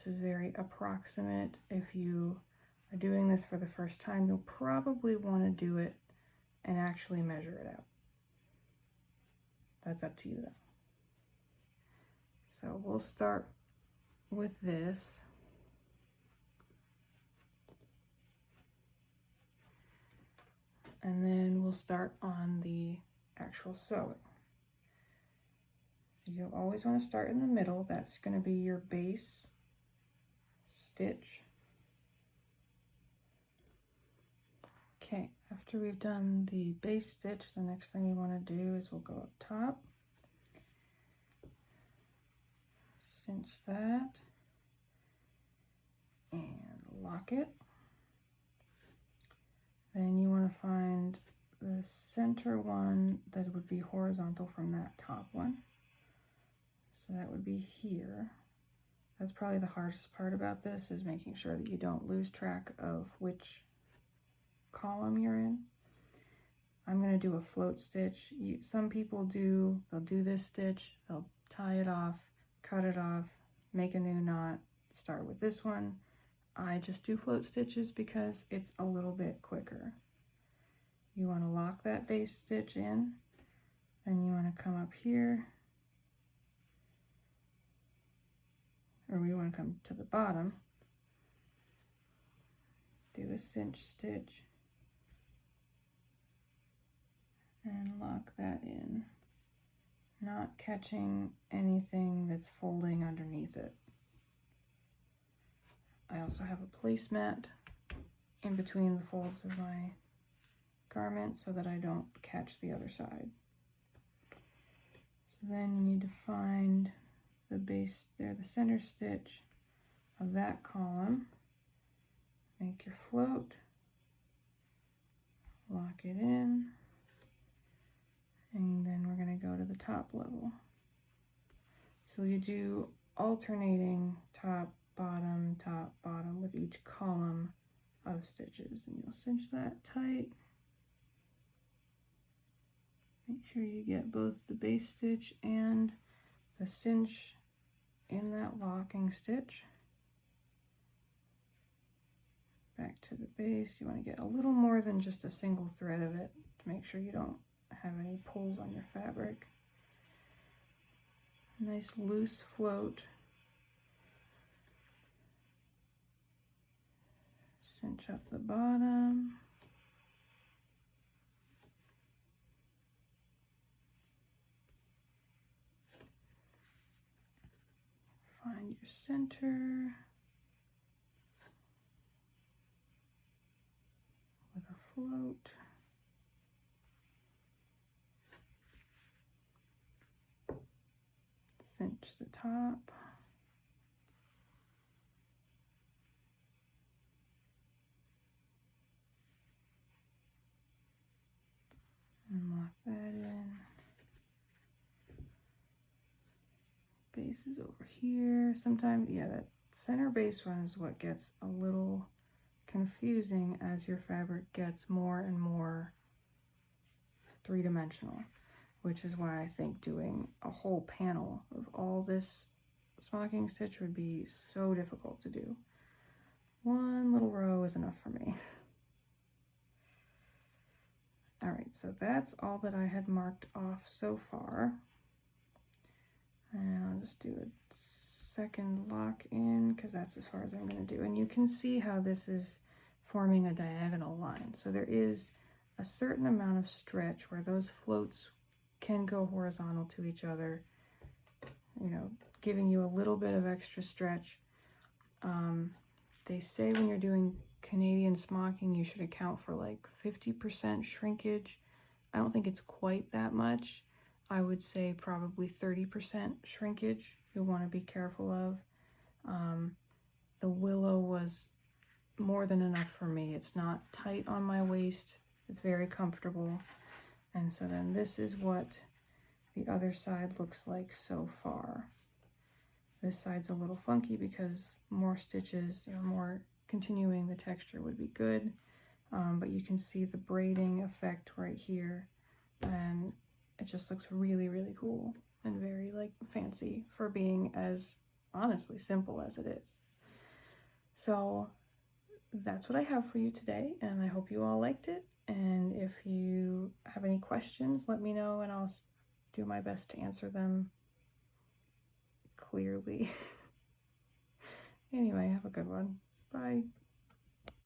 this is very approximate. If you are doing this for the first time, you'll probably want to do it and actually measure it out. That's up to you though. So we'll start with this. And then we'll start on the actual sewing. So you'll always want to start in the middle. That's going to be your base stitch. Okay, after we've done the base stitch, the next thing we want to do is we'll go up top, cinch that, and lock it. Then you want to find the center one that would be horizontal from that top one. So that would be here. That's probably the hardest part about this, is making sure that you don't lose track of which column you're in. I'm going to do a float stitch. Some people they'll do this stitch, they'll tie it off, cut it off, make a new knot, start with this one. I just do float stitches because it's a little bit quicker. You want to lock that base stitch in, then you want to come up here, or you want to come to the bottom, do a cinch stitch, and lock that in, not catching anything that's folding underneath it. I also have a placemat in between the folds of my garment so that I don't catch the other side. So then you need to find the base there, the center stitch of that column, make your float, lock it in, and then we're going to go to the top level. So you do alternating top, bottom, with each column of stitches, and you'll cinch that tight. Make sure you get both the base stitch and the cinch in that locking stitch. Back to the base, you want to get a little more than just a single thread of it to make sure you don't have any pulls on your fabric. Nice loose float. Cinch up the bottom. Find your center with a float. Cinch the top. And lock that in. Base is over here. Sometimes, yeah, that center base one is what gets a little confusing as your fabric gets more and more three-dimensional, which is why I think doing a whole panel of all this smocking stitch would be so difficult to do. One little row is enough for me. All right, so that's all that I had marked off so far. And I'll just do a second lock in because that's as far as I'm going to do. And you can see how this is forming a diagonal line. So there is a certain amount of stretch where those floats can go horizontal to each other, you know, giving you a little bit of extra stretch. They say when you're doing Canadian smocking, you should account for like 50% shrinkage. I don't think it's quite that much. I would say probably 30% shrinkage you'll want to be careful of. The willow was more than enough for me. It's not tight on my waist. It's very comfortable. And so then this is what the other side looks like so far. This side's a little funky because more stitches or more continuing the texture would be good. But you can see the braiding effect right here. And it just looks really, really cool and very like fancy for being as honestly simple as it is. So that's what I have for you today, and I hope you all liked it. And if you have any questions, let me know and I'll do my best to answer them clearly. Anyway, have a good one. Bye.